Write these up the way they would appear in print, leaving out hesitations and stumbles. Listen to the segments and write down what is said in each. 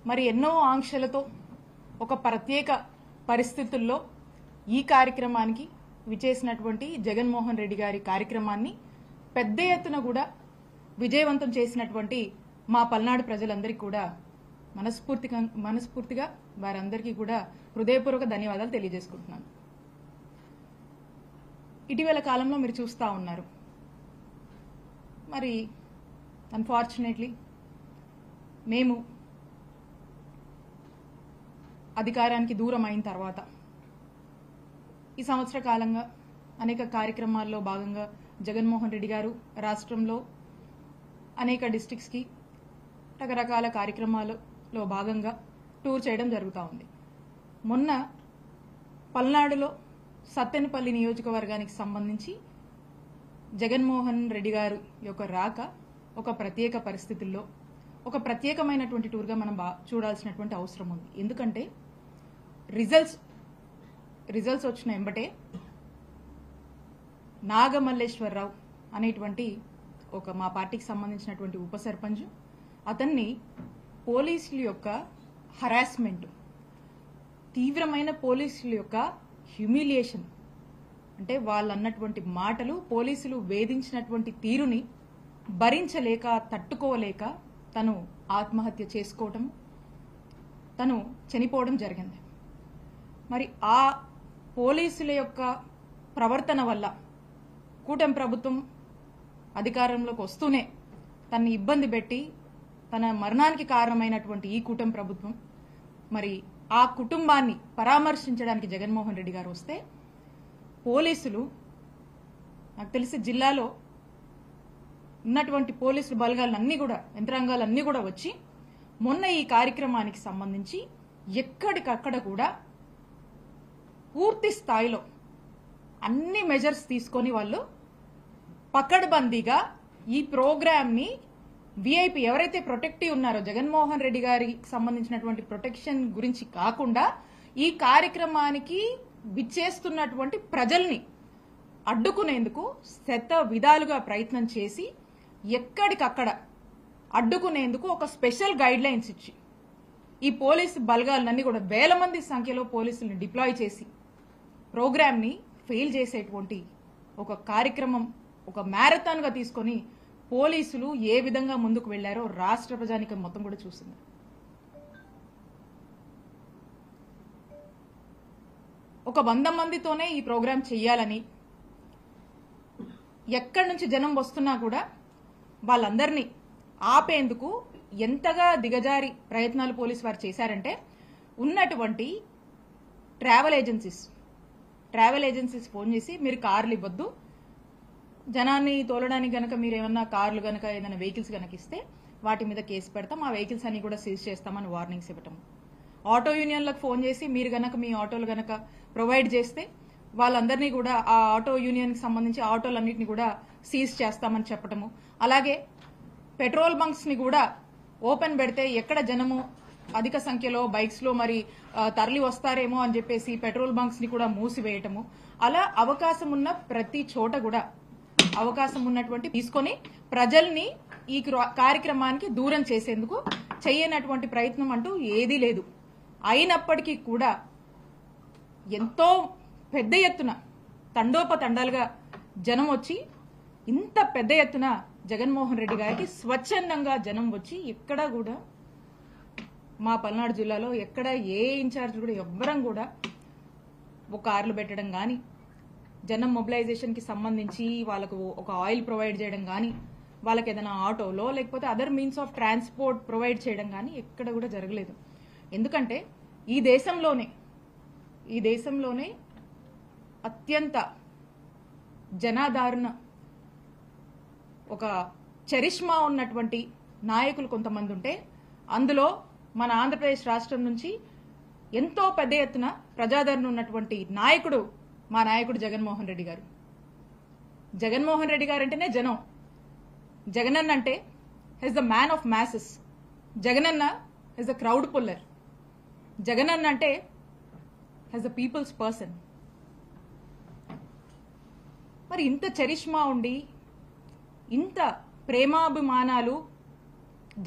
మరి ఎన్నో ఆంక్షలతో ఒక ప్రత్యేక పరిస్థితుల్లో ఈ కార్యక్రమానికి విచేసినటువంటి జగన్మోహన్ రెడ్డి గారి కార్యక్రమాన్ని పెద్ద ఎత్తున కూడా విజయవంతం చేసినటువంటి మా పల్నాడు ప్రజలందరికీ కూడా మనస్ఫూర్తిగా వారందరికీ కూడా హృదయపూర్వక ధన్యవాదాలు తెలియజేసుకుంటున్నాను. ఇటీవల కాలంలో మీరు చూస్తూ ఉన్నారు, మరి అన్ఫార్చునేట్లీ మేము అధికారానికి దూరం అయిన తర్వాత ఈ సంవత్సర కాలంగా అనేక కార్యక్రమాల్లో భాగంగా జగన్మోహన్ రెడ్డి గారు రాష్ట్రంలో అనేక డిస్ట్రిక్ట్స్కి రకరకాల కార్యక్రమాలలో భాగంగా టూర్ చేయడం జరుగుతూ ఉంది. మొన్న పల్నాడులో సత్తెనపల్లి నియోజకవర్గానికి సంబంధించి జగన్మోహన్ రెడ్డి గారు యొక్క రాక ఒక ప్రత్యేక పరిస్థితుల్లో ఒక ప్రత్యేకమైనటువంటి టూర్గా మనం చూడాల్సినటువంటి అవసరం ఉంది. ఎందుకంటే రిజల్ట్స్ వచ్చిన ఎంబటే నాగమల్లేశ్వరరావు అనేటువంటి ఒక మా పార్టీకి సంబంధించినటువంటి ఉప సర్పంచ్, అతన్ని పోలీసుల యొక్క హరాస్మెంట్, తీవ్రమైన పోలీసుల యొక్క హ్యూమిలియేషన్, అంటే వాళ్ళు అన్నటువంటి మాటలు, పోలీసులు వేధించినటువంటి తీరుని భరించలేక తట్టుకోలేక తను ఆత్మహత్య చేసుకోవటం, తను చనిపోవడం జరిగింది. మరి ఆ పోలీసుల యొక్క ప్రవర్తన వల్ల కూటమి ప్రభుత్వం అధికారంలోకి వస్తూనే తనని ఇబ్బంది పెట్టి తన మరణానికి కారణమైనటువంటి ఈ కూటమి ప్రభుత్వం మరి ఆ కుటుంబాన్ని పరామర్శించడానికి జగన్మోహన్ రెడ్డి గారు వస్తే పోలీసులు, నాకు తెలిసి జిల్లాలో ఉన్నటువంటి పోలీసులు బలగాలన్నీ కూడా, యంత్రాంగాలన్నీ కూడా వచ్చి మొన్న ఈ కార్యక్రమానికి సంబంధించి ఎక్కడికక్కడ కూడా పూర్తి స్థాయిలో అన్ని మెజర్స్ తీసుకొని వాళ్ళు పకడ్బందీగా ఈ ప్రోగ్రామ్ని విఐపి ఎవరైతే ప్రొటెక్టివ్ ఉన్నారో జగన్మోహన్ రెడ్డి గారికి సంబంధించినటువంటి ప్రొటెక్షన్ గురించి కాకుండా ఈ కార్యక్రమానికి విచ్చేస్తున్నటువంటి ప్రజల్ని అడ్డుకునేందుకు శత విధాలుగా ప్రయత్నం చేసి ఎక్కడికక్కడ అడ్డుకునేందుకు ఒక స్పెషల్ గైడ్ లైన్స్ ఇచ్చి ఈ పోలీసు బలగాలన్నీ కూడా వేల మంది సంఖ్యలో పోలీసుల్ని డిప్లాయ్ చేసి ప్రోగ్రామ్ని ఫెయిల్ చేసేటువంటి ఒక కార్యక్రమం, ఒక మ్యారథాన్గా తీసుకొని పోలీసులు ఏ విధంగా ముందుకు వెళ్లారో రాష్ట్ర ప్రజానికం మొత్తం కూడా చూసింది. ఒక 100 మందితోనే ఈ ప్రోగ్రాం చెయ్యాలని, ఎక్కడి నుంచి జనం వస్తున్నా కూడా వాళ్ళందరినీ ఆపేందుకు ఎంతగా దిగజారి ప్రయత్నాలు పోలీసు వారు చేశారంటే, ఉన్నటువంటి ట్రావెల్ ఏజెన్సీస్ ఫోన్ చేసి మీరు కార్లు ఇవ్వద్దు, జనాన్ని తోలడానికి గనక మీరు ఏమన్నా కార్లు గనక ఏదైనా వెహికల్స్ గనక ఇస్తే వాటి మీద కేసు పెడతాం, ఆ వెహికల్స్ అన్ని కూడా సీజ్ చేస్తామని వార్నింగ్స్ ఇవ్వటం. ఆటో యూనియన్లకు ఫోన్ చేసి మీరు గనక మీ ఆటోలు గనక ప్రొవైడ్ చేస్తే వాళ్ళందరినీ కూడా ఆ ఆటో యూనియన్కి సంబంధించి ఆటోలన్నింటినీ కూడా సీజ్ చేస్తామని చెప్పటము. అలాగే పెట్రోల్ బంక్స్ ని కూడా ఓపెన్ పెడితే ఎక్కడ జనము అధిక సంఖ్యలో బైక్స్ లో మరి తరలి వస్తారేమో అని చెప్పేసి పెట్రోల్ బంక్స్ ని కూడా మూసివేయటము. అలా అవకాశం ఉన్న ప్రతి చోట కూడా అవకాశం ఉన్నటువంటి తీసుకొని ప్రజల్ని ఈ కార్యక్రమానికి దూరం చేసేందుకు చేయనటువంటి ప్రయత్నం అంటూ ఏదీ లేదు. అయినప్పటికీ కూడా ఎంతో పెద్ద ఎత్తున తండోపతండాలుగా జనం వచ్చి, ఇంత పెద్ద ఎత్తున జగన్మోహన్ రెడ్డి గారికి స్వచ్ఛందంగా జనం వచ్చి, ఎక్కడా కూడా మా పల్నాడు జిల్లాలో ఎక్కడ ఏ ఇన్ఛార్జ్ కూడా ఎవ్వరం కూడా ఒక కార్లు పెట్టడం కానీ, జనం మొబిలైజేషన్కి సంబంధించి వాళ్ళకు ఒక ఆయిల్ ప్రొవైడ్ చేయడం కానీ, వాళ్ళకి ఏదైనా ఆటోలో లేకపోతే other means of transport provide చేయడం కానీ ఎక్కడ కూడా జరగలేదు. ఎందుకంటే ఈ దేశంలోనే అత్యంత జనాదరణ, ఒక చరిష్మా ఉన్నటువంటి నాయకులు కొంతమంది ఉంటే అందులో మన ఆంధ్రప్రదేశ్ రాష్ట్రం నుంచి ఎంతో పెద్ద ఎత్తున ప్రజాదరణ ఉన్నటువంటి నాయకుడు మా నాయకుడు జగన్మోహన్ రెడ్డి గారు. జగన్మోహన్ రెడ్డి గారు అంటేనే జనం. జగనన్న అంటే he's the man of masses. Jagananna he's the crowd puller. Jagananna అంటే హెస్ ద పీపుల్స్ పర్సన్. మరి ఇంత చరిష్మా ఉండి, ఇంత ప్రేమాభిమానాలు,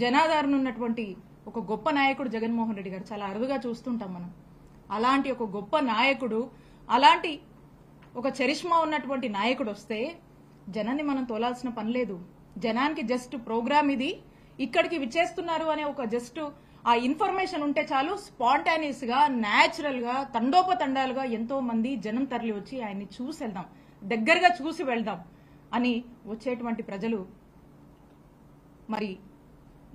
జనాదరణ ఉన్నటువంటి ఒక గొప్ప నాయకుడు జగన్మోహన్ రెడ్డి గారు, చాలా అరుదుగా చూస్తుంటాం మనం. అలాంటి ఒక గొప్ప నాయకుడు, అలాంటి ఒక చరిష్మా ఉన్నటువంటి నాయకుడు వస్తే జనాన్ని మనం తోలాల్సిన పని లేదు. జనానికి జస్ట్ ప్రోగ్రామ్ ఇది, ఇక్కడికి విచ్చేస్తున్నారు అనే ఒక జస్ట్ ఆ ఇన్ఫర్మేషన్ ఉంటే చాలు, స్పాంటానియస్ గా, న్యాచురల్ గా, తండోపతండాలుగా ఎంతో మంది జనం తరలి వచ్చి ఆయన్ని చూసి వెళ్దాం, దగ్గరగా చూసి వెళ్దాం అని వచ్చేటువంటి ప్రజలు. మరి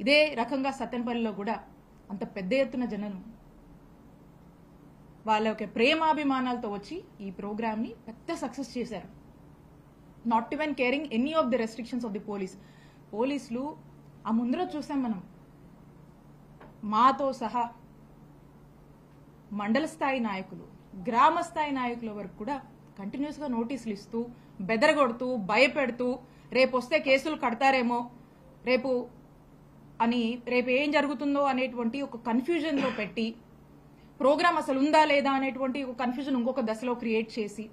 ఇదే రకంగా సత్తెనపల్లిలో కూడా అంత పెద్ద ఎత్తున జనం వాళ్ళ యొక్క ప్రేమాభిమానాలతో వచ్చి ఈ ప్రోగ్రామ్ ని పెద్ద సక్సెస్ చేశారు. Not even caring any of the restrictions of the పోలీసులు ఆ ముందర చూసాం మనం, మాతో సహా మండల స్థాయి నాయకులు, గ్రామ స్థాయి నాయకుల వరకు కూడా కంటిన్యూస్ గా నోటీసులు ఇస్తూ, బెదరగొడుతూ, భయపెడుతూ, రేపు వస్తే కేసులు కడతారేమో, రేపు ఏం జరుగుతుందో అనేటువంటి ఒక కన్ఫ్యూజన్ లో పెట్టి, ప్రోగ్రామ్ అసలు ఉందా లేదా అనేటువంటి ఒక కన్ఫ్యూజన్ ఇంకొక దశలో క్రియేట్ చేసి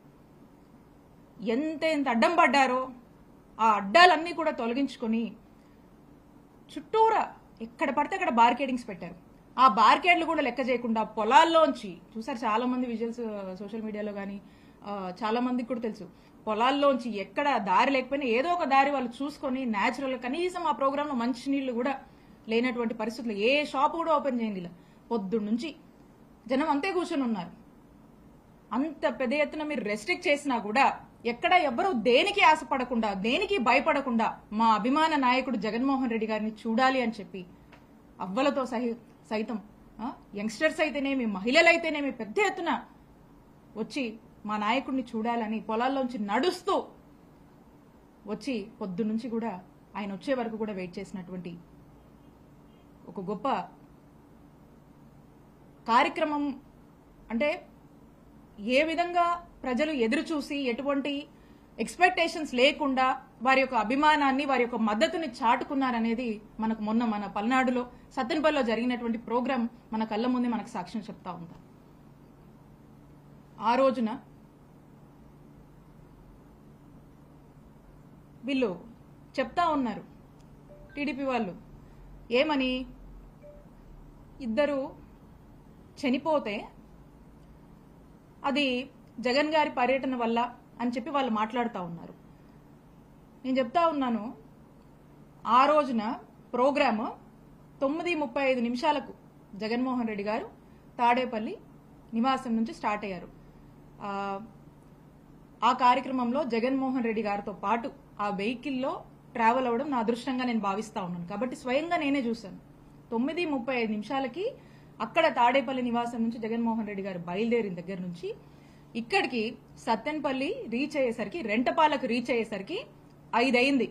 ఎంత అడ్డం పడ్డారో ఆ అడ్డాలన్నీ కూడా తొలగించుకొని చుట్టూరా ఎక్కడ పడితే అక్కడ బార్కేడింగ్స్ పెట్టారు. ఆ బార్కేడ్లు కూడా లెక్క చేయకుండా పొలాల్లోంచి చూసారు, చాలా మంది విజువల్స్ సోషల్ మీడియాలో కానీ చాలా మందికి కూడా తెలుసు, పొలాల్లోంచి ఎక్కడ దారి లేకపోయినా ఏదో ఒక దారి వాళ్ళు చూసుకొని న్యాచురల్ గా, కనీసం ఆ ప్రోగ్రామ్ లో మంచి నీళ్లు కూడా లేనటువంటి పరిస్థితులు, ఏ షాప్ కూడా ఓపెన్ చేయండి, ఇలా పొద్దున్న నుంచి జనం అంతే కూర్చొని ఉన్నారు. అంత పెద్ద ఎత్తున మీరు రెస్ట్రిక్ట్ చేసినా కూడా ఎక్కడ ఎవ్వరూ దేనికి ఆశపడకుండా, దేనికి భయపడకుండా మా అభిమాన నాయకుడు జగన్మోహన్ రెడ్డి గారిని చూడాలి అని చెప్పి అవ్వలతో సైతం, యంగ్స్టర్స్ అయితేనేమి, మహిళలైతేనేమి పెద్ద ఎత్తున వచ్చి మా నాయకుడిని చూడాలని పొలాల్లోంచి నడుస్తూ వచ్చి పొద్దున్నుంచి కూడా ఆయన వచ్చే వరకు కూడా వెయిట్ చేసినటువంటి ఒక గొప్ప కార్యక్రమం. అంటే ఏ విధంగా ప్రజలు ఎదురు చూసి ఎటువంటి ఎక్స్పెక్టేషన్స్ లేకుండా వారి యొక్క అభిమానాన్ని, వారి యొక్క మద్దతుని చాటుకున్నారనేది మనకు మొన్న మన పల్నాడులో సత్తెనపల్లిలో జరిగినటువంటి ప్రోగ్రాం మన కళ్ళ ముందే మనకు సాక్ష్యం చెప్తా ఉంది. ఆ రోజున వీళ్ళు చెప్తా ఉన్నారు టీడీపీ వాళ్ళు ఏమని, ఇద్దరు చనిపోతే అది జగన్ గారి పర్యటన వల్ల అని చెప్పి వాళ్ళు మాట్లాడుతూ ఉన్నారు. నేను చెప్తా ఉన్నాను, ఆ రోజున ప్రోగ్రాము 9:35 జగన్మోహన్ రెడ్డి గారు తాడేపల్లి నివాసం నుంచి స్టార్ట్ అయ్యారు. ఆ కార్యక్రమంలో జగన్మోహన్ రెడ్డి గారితో పాటు ఆ వెహికల్లో ట్రావెల్ అవ్వడం నా అదృష్టంగా నేను భావిస్తా ఉన్నాను. కాబట్టి స్వయంగా నేనే చూశాను. 9:35 అక్కడ తాడేపల్లి నివాసం నుంచి జగన్మోహన్ రెడ్డి గారు బయలుదేరిన దగ్గర నుంచి ఇక్కడికి సత్తెనపల్లి రీచ్ అయ్యేసరికి, రెంటపాలకు రీచ్ అయ్యేసరికి 5 అయింది.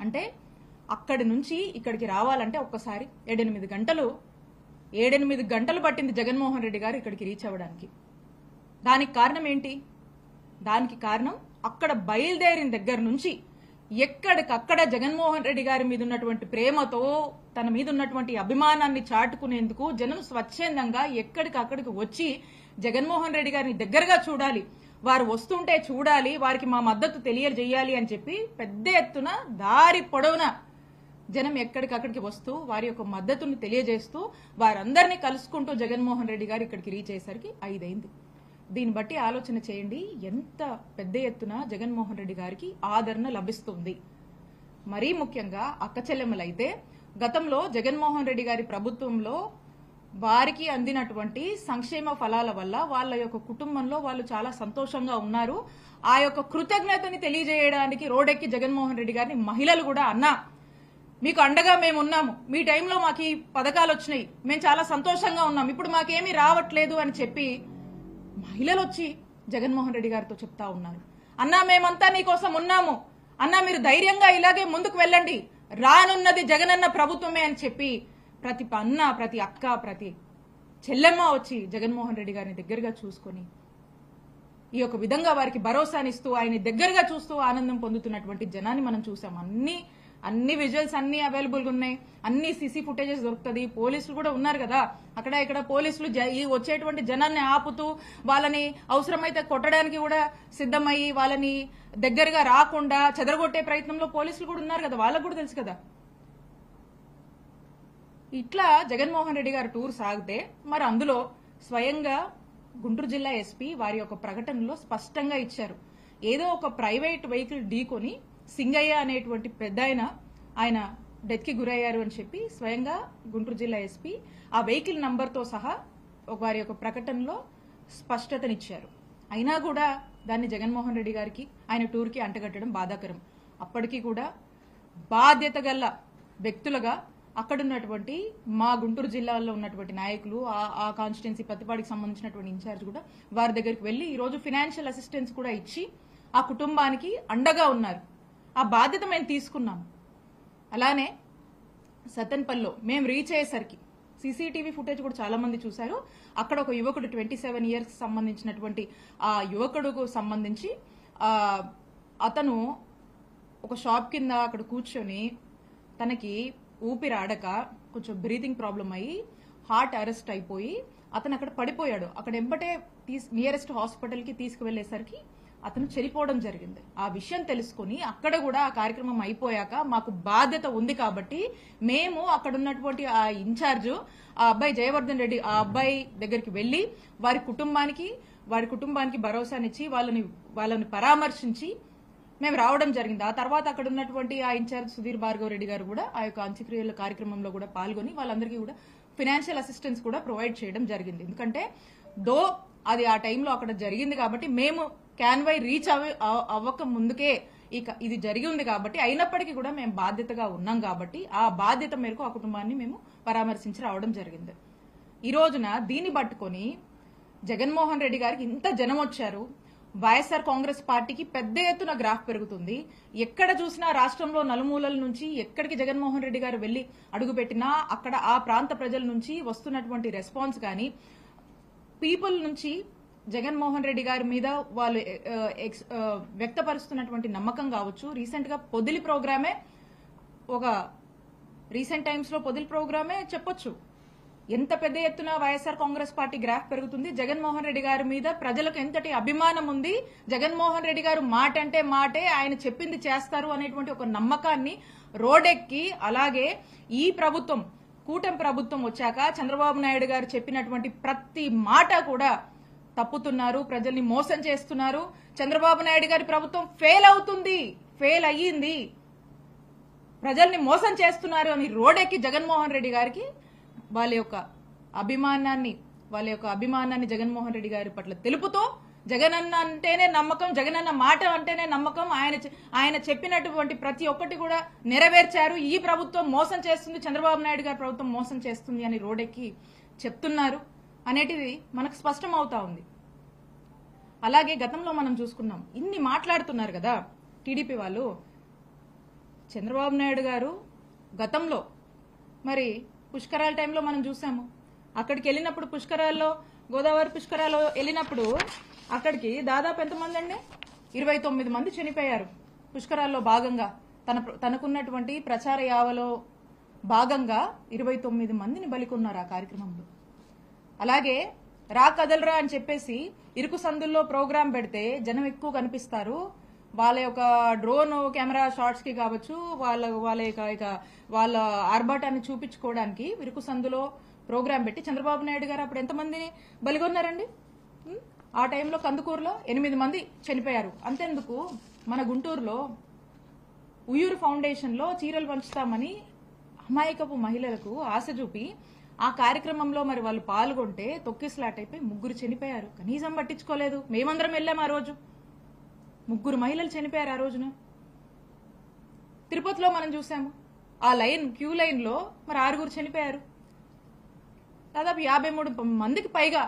అంటే అక్కడి నుంచి ఇక్కడికి రావాలంటే ఒక్కసారి 7-8 గంటలు పట్టింది జగన్మోహన్ రెడ్డి గారు ఇక్కడికి రీచ్ అవ్వడానికి. దానికి కారణం ఏంటి? దానికి కారణం అక్కడ బయలుదేరిన దగ్గర నుంచి ఎక్కడికక్కడ జగన్మోహన్ రెడ్డి గారి మీద ఉన్నటువంటి ప్రేమతో, తన మీద ఉన్నటువంటి అభిమానాన్ని చాటుకునేందుకు జనం స్వచ్ఛందంగా ఎక్కడికక్కడికి వచ్చి జగన్మోహన్ రెడ్డి గారిని దగ్గరగా చూడాలి, వారు వస్తుంటే చూడాలి, వారికి మా మద్దతు తెలియజేయాలి అని చెప్పి పెద్ద ఎత్తున దారి పొడవున జనం ఎక్కడికక్కడికి వస్తూ వారి యొక్క మద్దతుని తెలియజేస్తూ వారందరినీ కలుసుకుంటూ జగన్మోహన్ రెడ్డి గారు ఇక్కడికి రీచ్ అయ్యేసరికి 5 అయింది. దీన్ని బట్టి ఆలోచన చేయండి, ఎంత పెద్ద ఎత్తున జగన్మోహన్ రెడ్డి గారికి ఆదరణ లభిస్తుంది. మరీ ముఖ్యంగా అక్క చెల్లెమ్మలైతే గతంలో జగన్మోహన్ రెడ్డి గారి ప్రభుత్వంలో వారికి అందినటువంటి సంక్షేమ ఫలాల వల్ల వాళ్ళ యొక్క కుటుంబంలో వాళ్ళు చాలా సంతోషంగా ఉన్నారు. ఆ యొక్క కృతజ్ఞతని తెలియజేయడానికి రోడ్డెక్కి జగన్మోహన్ రెడ్డి గారిని మహిళలు కూడా, అన్నా మీకు అండగా మేము ఉన్నాము, మీ టైంలో మాకు ఈ పథకాలు వచ్చినాయి, మేము చాలా సంతోషంగా ఉన్నాం, ఇప్పుడు మాకేమీ రావట్లేదు అని చెప్పి మహిళలు వచ్చి జగన్మోహన్ రెడ్డి గారితో చెప్తా ఉన్నారు. అన్నా మేమంతా నీకోసం ఉన్నాము, అన్నా మీరు ధైర్యంగా ఇలాగే ముందుకు వెళ్ళండి, రానున్నది జగనన్న ప్రభుత్వమే అని చెప్పి ప్రతి అన్న, ప్రతి అక్క, ప్రతి చెల్లెమ్మ వచ్చి జగన్మోహన్ రెడ్డి గారిని దగ్గరగా చూసుకొని ఈ యొక్క విధంగా వారికి భరోసానిస్తూ ఆయన దగ్గరగా చూస్తూ ఆనందం పొందుతున్నటువంటి జనాన్ని మనం చూసాం. అన్ని విజువల్స్ అన్ని అవైలబుల్ గా ఉన్నాయి, అన్ని సీసీ ఫుటేజెస్ దొరుకుతుంది. పోలీసులు కూడా ఉన్నారు కదా అక్కడ ఇక్కడ, పోలీసులు ఈ వచ్చేటువంటి జనాన్ని ఆపుతూ వాళ్ళని అవసరమైతే కొట్టడానికి కూడా సిద్ధమయ్యి వాళ్ళని దగ్గరగా రాకుండా చెదరగొట్టే ప్రయత్నంలో పోలీసులు కూడా ఉన్నారు కదా, వాళ్ళకు కూడా తెలుసు కదా. ఇట్లా జగన్మోహన్ రెడ్డి గారు టూర్ సాగితే మరి అందులో స్వయంగా గుంటూరు జిల్లా ఎస్పీ వారి యొక్క ప్రకటనలో స్పష్టంగా ఇచ్చారు. ఏదో ఒక ప్రైవేట్ వెహికల్ ఢీకొని సింగయ్య అనేటువంటి పెద్ద ఆయన డెత్ కి గురయ్యారు అని చెప్పి స్వయంగా గుంటూరు జిల్లా ఎస్పీ ఆ వెహికల్ నంబర్తో సహా వారి యొక్క ప్రకటనలో స్పష్టతనిచ్చారు. అయినా కూడా దాన్ని జగన్మోహన్ రెడ్డి గారికి ఆయన టూర్కి అంటగట్టడం బాధాకరం. అప్పటికీ కూడా బాధ్యత గల వ్యక్తులుగా అక్కడున్నటువంటి మా గుంటూరు జిల్లాలో ఉన్నటువంటి నాయకులు, ఆ కాన్స్టిట్యున్సీ పత్తిపాడికి సంబంధించినటువంటి ఇన్ఛార్జ్ కూడా వారి దగ్గరికి వెళ్లి ఈరోజు ఫైనాన్షియల్ అసిస్టెన్స్ కూడా ఇచ్చి ఆ కుటుంబానికి అండగా ఉన్నారు. ఆ బాధ్యత మేము తీసుకున్నాం. అలానే సతన్పల్లిలో మేము రీచ్ అయ్యేసరికి సీసీటీవీ ఫుటేజ్ కూడా చాలా మంది చూశారు. అక్కడ ఒక యువకుడు 27 ఇయర్స్ సంబంధించినటువంటి ఆ యువకుడుకు సంబంధించి అతను ఒక షాప్ కింద అక్కడ కూర్చొని తనకి ఊపిరాడక కొంచెం బ్రీతింగ్ ప్రాబ్లం అయ్యి హార్ట్ అరెస్ట్ అయిపోయి అతను అక్కడ పడిపోయాడు. అక్కడ ఎంబటే నియరెస్ట్ హాస్పిటల్ కి తీసుకువెళ్లేసరికి అతను చనిపోవడం జరిగింది. ఆ విషయం తెలుసుకుని అక్కడ కూడా ఆ కార్యక్రమం అయిపోయాక మాకు బాధ్యత ఉంది కాబట్టి మేము అక్కడ ఉన్నటువంటి ఆ ఇన్ఛార్జ్ ఆ అబ్బాయి జయవర్ధన్ రెడ్డి ఆ అబ్బాయి దగ్గరికి వెళ్లి వారి కుటుంబానికి భరోసానిచ్చి వాళ్ళని పరామర్శించి మేము రావడం జరిగింది. ఆ తర్వాత అక్కడ ఉన్నటువంటి ఆ ఇన్ఛార్జ్ సుధీర్ భార్గవ్ రెడ్డి గారు కూడా ఆ యొక్క అంత్యక్రియల కార్యక్రమంలో కూడా పాల్గొని వాళ్ళందరికీ కూడా ఫైనాన్షియల్ అసిస్టెన్స్ కూడా ప్రొవైడ్ చేయడం జరిగింది. ఎందుకంటే అది ఆ టైంలో అక్కడ జరిగింది కాబట్టి మేము క్యాన్వై రీచ్ అవ్వక ముందుకే ఇది జరిగి ఉంది కాబట్టి అయినప్పటికీ కూడా మేము బాధ్యతగా ఉన్నాం కాబట్టి ఆ బాధ్యత మేరకు ఆ కుటుంబాన్ని మేము పరామర్శించి రావడం జరిగింది. ఈ రోజున దీన్ని పట్టుకొని జగన్మోహన్ రెడ్డి గారికి ఇంత జనం వచ్చారు. వైఎస్ఆర్ కాంగ్రెస్ పార్టీకి పెద్ద ఎత్తున గ్రాఫ్ పెరుగుతుంది. ఎక్కడ చూసినా రాష్ట్రంలో నలుమూలల నుంచి ఎక్కడికి జగన్మోహన్ రెడ్డి గారు వెళ్లి అడుగుపెట్టినా అక్కడ ఆ ప్రాంత ప్రజల నుంచి వస్తున్నటువంటి రెస్పాన్స్ కానీ పీపుల్ నుంచి జగన్మోహన్ రెడ్డి గారి మీద వాళ్ళు వ్యక్తపరుస్తున్నటువంటి నమ్మకం కావచ్చు. రీసెంట్ గా పొదిలి ప్రోగ్రామే రీసెంట్ టైమ్స్ లో పొదిలి ప్రోగ్రామే చెప్పొచ్చు. ఎంత పెద్ద ఎత్తున వైఎస్ఆర్ కాంగ్రెస్ పార్టీ గ్రాఫ్ పెరుగుతుంది. జగన్మోహన్ రెడ్డి గారి మీద ప్రజలకు ఎంతటి అభిమానం ఉంది. జగన్మోహన్ రెడ్డి గారు మాట అంటే మాటే, ఆయన చెప్పింది చేస్తారు అనేటువంటి ఒక నమ్మకాన్ని రోడెక్కి అలాగే ఈ ప్రభుత్వం కూటమి ప్రభుత్వం వచ్చాక చంద్రబాబు నాయుడు గారు చెప్పినటువంటి ప్రతి మాట కూడా తప్పుతున్నారు, ప్రజల్ని మోసం చేస్తున్నారు. చంద్రబాబు నాయుడు గారి ప్రభుత్వం ఫెయిల్ అయ్యింది, ప్రజల్ని మోసం చేస్తున్నారు అని రోడెక్కి జగన్మోహన్ రెడ్డి గారికి వాళ్ళ యొక్క అభిమానాన్ని జగన్మోహన్ రెడ్డి గారి పట్ల తెలుపుతూ జగనన్న అంటేనే నమ్మకం, జగనన్న మాట అంటేనే నమ్మకం, ఆయన చెప్పినటువంటి ప్రతి ఒక్కటి కూడా నెరవేర్చారు. ఈ ప్రభుత్వం మోసం చేస్తుంది, చంద్రబాబు నాయుడు గారి ప్రభుత్వం మోసం చేస్తుంది అని రోడెక్కి చెప్తున్నారు అనేటిది మనకు స్పష్టం అవుతా ఉంది. అలాగే గతంలో మనం చూసుకున్నాం, ఇన్ని మాట్లాడుతున్నారు కదా టీడీపీ వాళ్ళు. చంద్రబాబు నాయుడు గారు గతంలో మరి పుష్కరాల టైంలో మనం చూసాము. అక్కడికి వెళ్ళినప్పుడు గోదావరి పుష్కరాల్లో వెళ్ళినప్పుడు అక్కడికి దాదాపు ఎంతమంది అండి 29 మంది చనిపోయారు. పుష్కరాల్లో భాగంగా తనకున్నటువంటి ప్రచార యావలో భాగంగా 29 మందిని బలికొన్నారు ఆ కార్యక్రమంలో. అలాగే రా కదలరా అని చెప్పేసి ఇరుకు సందుల్లో ప్రోగ్రాం పెడితే జనం ఎక్కువ కనిపిస్తారు, వాళ్ళ యొక్క డ్రోన్ కెమెరా షాట్స్ కి కావచ్చు, వాళ్ళ ఆర్భాటాన్ని చూపించుకోవడానికి ఇరుకు సందులో ప్రోగ్రాం పెట్టి చంద్రబాబు నాయుడు గారు అప్పుడు ఎంతమందిని బలిగొన్నారండి? ఆ టైంలో కందుకూరులో 8 మంది చనిపోయారు. అంతెందుకు మన గుంటూరులో ఉయ్యూరు ఫౌండేషన్ లో చీరలు పంచుతామని అమాయకపు మహిళలకు ఆశ చూపి ఆ కార్యక్రమంలో మరి వాళ్ళు పాల్గొంటే తొక్కిసలాట అయిపోయి 3 చనిపోయారు. కనీసం పట్టించుకోలేదు. మేమందరం వెళ్ళాం ఆ రోజు. 3 మహిళలు చనిపోయారు ఆ రోజున. తిరుపతిలో మనం చూసాము, ఆ క్యూ లైన్ లో మరి 6 చనిపోయారు. దాదాపు 53 మందికి పైగా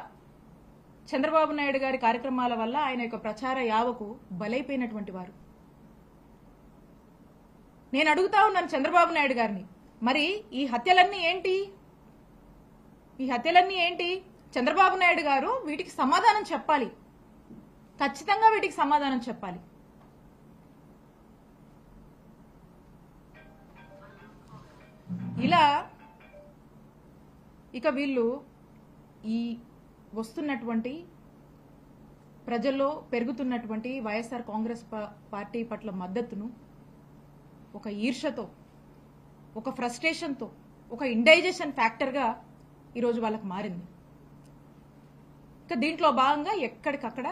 చంద్రబాబు నాయుడు గారి కార్యక్రమాల వల్ల ఆయన యొక్క ప్రచార యావకు బలైపోయినటువంటి వారు. నేను అడుగుతా ఉన్నాను చంద్రబాబు నాయుడు గారిని, మరి ఈ హత్యలన్నీ ఏంటి? చంద్రబాబు నాయుడు గారు వీటికి సమాధానం చెప్పాలి, ఖచ్చితంగా వీటికి సమాధానం చెప్పాలి. ఇలా ఇక వీళ్ళు ఈ వస్తున్నటువంటి ప్రజల్లో పెరుగుతున్నటువంటి వైఎస్ఆర్ కాంగ్రెస్ పార్టీ పట్ల మద్దతును ఒక ఈర్షతో, ఒక ఫ్రస్ట్రేషన్తో, ఒక ఇండైజెషన్ ఫ్యాక్టర్గా ఈరోజు వాళ్ళకి మారింది. ఇంకా దీంట్లో భాగంగా ఎక్కడికక్కడ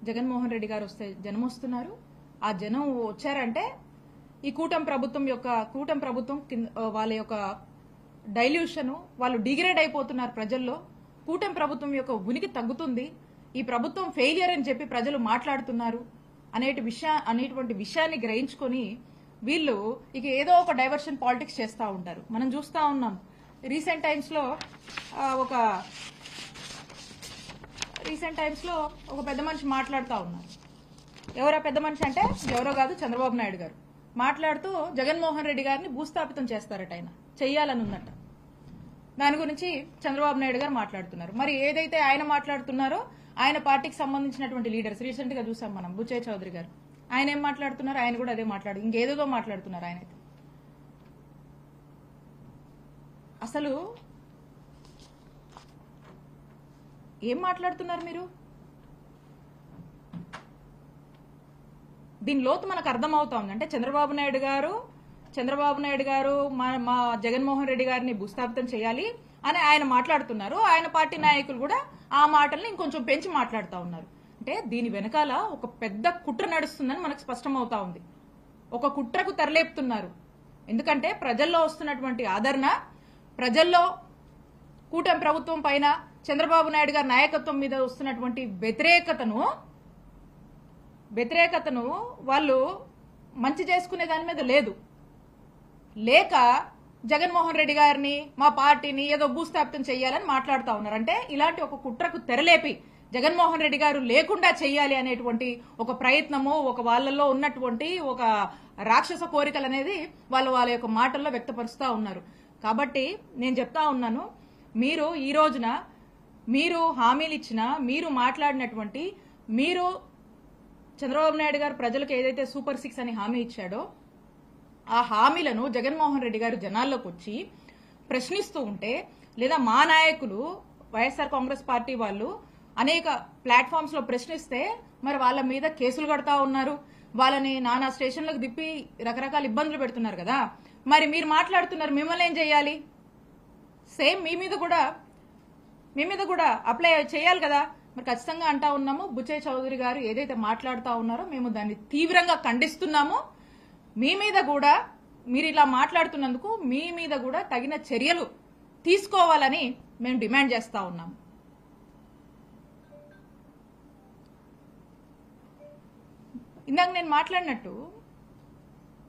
జగన్మోహన్ రెడ్డి గారు వస్తే జనం వస్తున్నారు. ఆ జనం వచ్చారంటే ఈ కూటమి ప్రభుత్వం వాళ్ళ యొక్క డైల్యూషన్, వాళ్ళు డిగ్రేడ్ అయిపోతున్నారు ప్రజల్లో. కూటమి ప్రభుత్వం యొక్క ఉనికి తగ్గుతుంది, ఈ ప్రభుత్వం ఫెయిలియర్ అని చెప్పి ప్రజలు మాట్లాడుతున్నారు అనేటువంటి విషయాన్ని గ్రహించుకొని వీళ్ళు ఇక ఏదో ఒక డైవర్షన్ పాలిటిక్స్ చేస్తూ ఉంటారు. మనం చూస్తూ ఉన్నాం రీసెంట్ టైమ్స్ లో ఒక పెద్ద మనిషి మాట్లాడుతూ ఉన్నారు. ఎవరో పెద్ద మనిషి అంటే ఎవరో కాదు, చంద్రబాబు నాయుడు గారు మాట్లాడుతూ జగన్మోహన్ రెడ్డి గారిని భూస్థాపితం చేస్తారట, ఆయన చెయ్యాలని ఉందట. దాని గురించి చంద్రబాబు నాయుడు గారు మాట్లాడుతున్నారు. మరి ఏదైతే ఆయన మాట్లాడుతున్నారో ఆయన పార్టీకి సంబంధించినటువంటి లీడర్స్ రీసెంట్ గా చూసాం మనం, బుచ్చయ్య చౌదరి గారు, ఆయన ఏం మాట్లాడుతున్నారు, ఆయన కూడా అదే ఇంకేదో మాట్లాడుతున్నారు. ఆయనైతే అసలు ఏం మాట్లాడుతున్నారు మీరు? దీని లోతు మనకు అర్థమవుతా ఉంది. అంటే చంద్రబాబు నాయుడు గారు మా జగన్మోహన్ రెడ్డి గారిని భూస్థాపితం చేయాలి అని ఆయన మాట్లాడుతున్నారు. ఆయన పార్టీ నాయకులు కూడా ఆ మాటల్ని ఇంకొంచెం పెంచి మాట్లాడుతూ ఉన్నారు. అంటే దీని వెనకాల ఒక పెద్ద కుట్ర నడుస్తుందని మనకు స్పష్టమవుతా ఉంది. ఒక కుట్రకు తెరలేపుతున్నారు. ఎందుకంటే ప్రజల్లో వస్తున్నటువంటి ఆదరణ, ప్రజల్లో కూటమి ప్రభుత్వం పైన చంద్రబాబు నాయుడు గారి నాయకత్వం మీద వస్తున్నటువంటి వ్యతిరేకతను వాళ్ళు మంచి చేసుకునే దాని మీద లేక జగన్మోహన్ రెడ్డి గారిని, మా పార్టీని ఏదో భూస్థాపితం చేయాలని మాట్లాడుతూ ఉన్నారు. అంటే ఇలాంటి ఒక కుట్రకు తెరలేపి జగన్మోహన్ రెడ్డి గారు లేకుండా చేయాలి అనేటువంటి ఒక ప్రయత్నము, ఒక వాళ్ళల్లో ఉన్నటువంటి ఒక రాక్షస కోరికలు అనేది వాళ్ళ యొక్క మాటల్లో వ్యక్తపరుస్తూ ఉన్నారు. కాబట్టి నేను చెప్తా ఉన్నాను, మీరు ఈ రోజున మీరు హామీలు ఇచ్చిన, మీరు మాట్లాడినటువంటి, మీరు చంద్రబాబు నాయుడు గారు ప్రజలకు ఏదైతే సూపర్ 6 అని హామీ ఇచ్చాడో ఆ హామీలను జగన్మోహన్ రెడ్డి గారు జనాల్లోకి వచ్చి ప్రశ్నిస్తూ ఉంటే, లేదా మా నాయకులు వైఎస్ఆర్ కాంగ్రెస్ పార్టీ వాళ్ళు అనేక ప్లాట్ఫామ్స్ లో ప్రశ్నిస్తే మరి వాళ్ళ మీద కేసులు కడతా ఉన్నారు, వాళ్ళని నానా స్టేషన్లకు దిప్పి రకరకాల ఇబ్బందులు పెడుతున్నారు కదా. మరి మీరు మాట్లాడుతున్నారు, మిమ్మల్ని ఏం చేయాలి? సేమ్ మీ మీద కూడా అప్లై చేయాలి కదా. మరి ఖచ్చితంగా అంటా ఉన్నాము, బుచ్చయ్య చౌదరి గారు ఏదైతే మాట్లాడుతూ ఉన్నారో మేము దాన్ని తీవ్రంగా ఖండిస్తున్నాము. మీ మీద కూడా, మీరు ఇలా మాట్లాడుతున్నందుకు మీ మీద కూడా తగిన చర్యలు తీసుకోవాలని మేము డిమాండ్ చేస్తా ఉన్నాము. ఇందాక నేను మాట్లాడినట్టు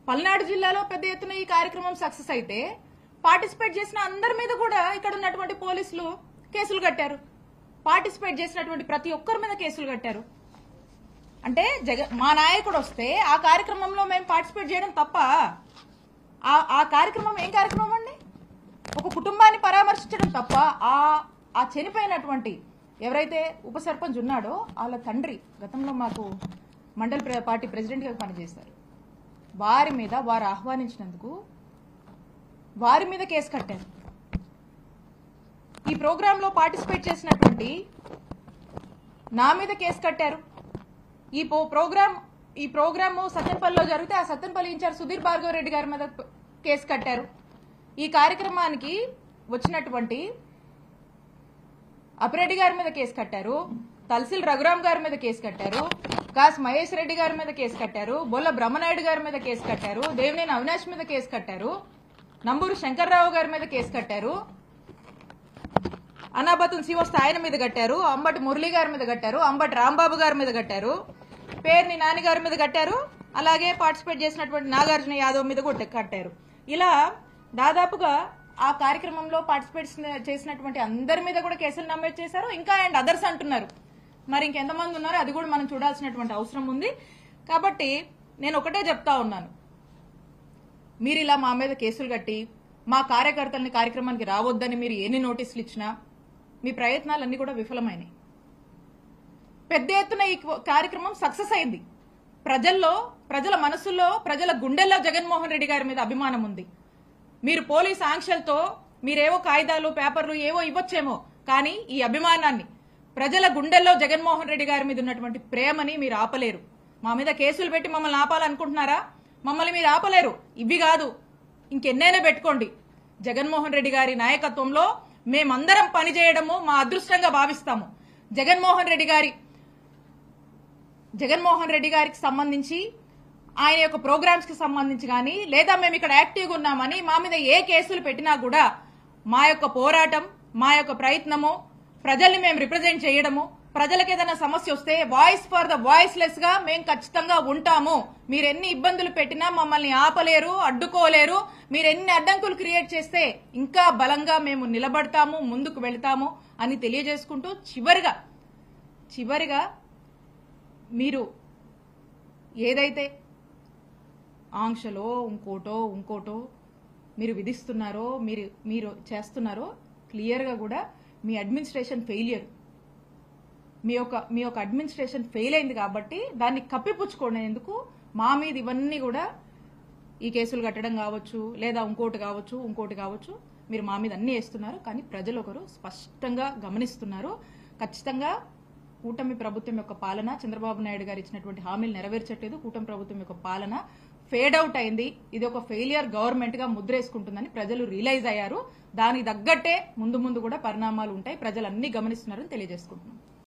పల్నాడు జిల్లాలో పెద్ద ఎత్తున ఈ కార్యక్రమం సక్సెస్ అయితే పార్టిసిపేట్ చేసిన అందరి మీద కూడా ఇక్కడ ఉన్నటువంటి పోలీసులు కేసులు కట్టారు. పార్టిసిపేట్ చేసినటువంటి ప్రతి ఒక్కరి మీద కేసులు కట్టారు. అంటే మా నాయకుడు వస్తే ఆ కార్యక్రమంలో మేము పార్టిసిపేట్ చేయడం తప్ప? ఆ కార్యక్రమం ఏం కార్యక్రమం అండి? ఒక కుటుంబాన్ని పరామర్శించడం తప్ప? ఆ చనిపోయినటువంటి ఎవరైతే ఉప సర్పంచ్ ఉన్నాడో వాళ్ళ తండ్రి గతంలో మాకు మండల పార్టీ ప్రెసిడెంట్ గా పనిచేశారు. వారు ఆహ్వానించినందుకు వారి మీద కేసు కట్టారు. ఈ ప్రోగ్రామ్ లో పార్టిసిపేట్ చేసినటువంటి నా మీద కేసు కట్టారు. ఈ ప్రోగ్రామ్ సత్తెనపల్లిలో జరిగితే ఆ సత్తెనపల్లి ఇన్ఛార్జ్ సుధీర్ భార్గవ రెడ్డి గారి మీద కేసు కట్టారు. ఈ కార్యక్రమానికి వచ్చినటువంటి అప్పిరెడ్డి గారి మీద కేసు కట్టారు, తలసిల్ రఘురామ్ గారి మీద కేసు కట్టారు, కాస్ మహేష్ రెడ్డి గారి మీద కేసు కట్టారు, బొల్ల బ్రహ్మనాయుడు గారి మీద కేసు కట్టారు, దేవినేని అవినాష్ మీద కేసు కట్టారు, నంబూరు శంకర్రావు గారి మీద కేసు కట్టారు, అనాబతున్ శివస్థ ఆయన మీద కట్టారు, అంబటి మురళి గారి మీద కట్టారు, అంబటి రాంబాబు గారి మీద కట్టారు, పేర్ని నాని గారి మీద కట్టారు, అలాగే పార్టిసిపేట్ చేసినటువంటి నాగార్జున యాదవ్ మీద కూడా కట్టారు. ఇలా దాదాపుగా ఆ కార్యక్రమంలో పార్టిసిపేట్ చేసినటువంటి అందరి మీద కూడా కేసులు నమోదు చేశారు. ఇంకా అండ్ అదర్స్ అంటున్నారు. మరి ఇంకెంతమంది ఉన్నారో అది కూడా మనం చూడాల్సినటువంటి అవసరం ఉంది. కాబట్టి నేను ఒకటే చెప్తా ఉన్నాను, మీరు ఇలా మా మీద కేసులు కట్టి మా కార్యకర్తల్ని కార్యక్రమానికి రావద్దని మీరు ఎన్ని నోటీసులు ఇచ్చినా మీ ప్రయత్నాలన్నీ కూడా విఫలమైనాయి. పెద్ద ఎత్తున ఈ కార్యక్రమం సక్సెస్ అయింది. ప్రజల మనసుల్లో, ప్రజల గుండెల్లో జగన్మోహన్ రెడ్డి గారి మీద అభిమానం ఉంది. మీరు పోలీస్ ఆంక్షలతో మీరేవో కాగితాలు పేపర్లు ఏవో ఇవ్వచ్చేమో, కానీ ఈ అభిమానాన్ని, ప్రజల గుండెల్లో జగన్మోహన్ రెడ్డి గారి మీద ఉన్నటువంటి ప్రేమని మీరు ఆపలేరు. మా మీద కేసులు పెట్టి మమ్మల్ని ఆపాలనుకుంటున్నారా? మమ్మల్ని మీరు ఆపలేరు. ఇవి కాదు, ఇంకెన్నైనా పెట్టుకోండి. జగన్మోహన్ రెడ్డి గారి నాయకత్వంలో మేమందరం పనిచేయడము మా అదృష్టంగా భావిస్తాము. జగన్మోహన్ రెడ్డి గారికి సంబంధించి ఆయన యొక్క ప్రోగ్రామ్స్ కి సంబంధించి కానీ లేదా మేము ఇక్కడ యాక్టివ్గా ఉన్నామని మా మీద ఏ కేసులు పెట్టినా కూడా మా యొక్క పోరాటం, మా యొక్క ప్రయత్నము, ప్రజల్ని మేము రిప్రజెంట్ చేయడము, ప్రజలకు ఏదైనా సమస్య వస్తే వాయిస్ ఫర్ ద వాయిస్లెస్ గా మేము ఖచ్చితంగా ఉంటాము. మీరు ఎన్ని ఇబ్బందులు పెట్టినా మమ్మల్ని ఆపలేరు, అడ్డుకోలేరు. మీరు ఎన్ని అడ్డంకులు క్రియేట్ చేస్తే ఇంకా బలంగా మేము నిలబడతాము, ముందుకు వెళ్తాము అని తెలియజేసుకుంటూ చివరిగా మీరు ఏదైతే ఆంక్షలో ఇంకోటో మీరు విధిస్తున్నారో మీరు చేస్తున్నారో క్లియర్గా కూడా మీ అడ్మినిస్ట్రేషన్ ఫెయిలియర్, మీ యొక్క అడ్మినిస్ట్రేషన్ ఫెయిల్ అయింది కాబట్టి దాన్ని కప్పిపుచ్చుకునేందుకు మా మీద ఇవన్నీ కూడా ఈ కేసులు కట్టడం కావచ్చు లేదా ఇంకోటి కావచ్చు మీరు మా మీద అన్ని వేస్తున్నారు. కానీ ప్రజలు ఒకరు స్పష్టంగా గమనిస్తున్నారు. ఖచ్చితంగా కూటమి ప్రభుత్వం యొక్క పాలన, చంద్రబాబు నాయుడు గారు ఇచ్చినటువంటి హామీలు నెరవేర్చట్లేదు. కూటమి ప్రభుత్వం యొక్క పాలన ఫేడ్ అవుట్ అయింది. ఇది ఒక ఫెయిలియర్ గవర్నమెంట్ గా ముద్రేసుకుంటుందని ప్రజలు రియలైజ్ అయ్యారు. దానికి తగ్గట్టే ముందు కూడా పరిణామాలు ఉంటాయి. ప్రజలు అన్ని గమనిస్తున్నారని తెలియజేసుకుంటున్నాం.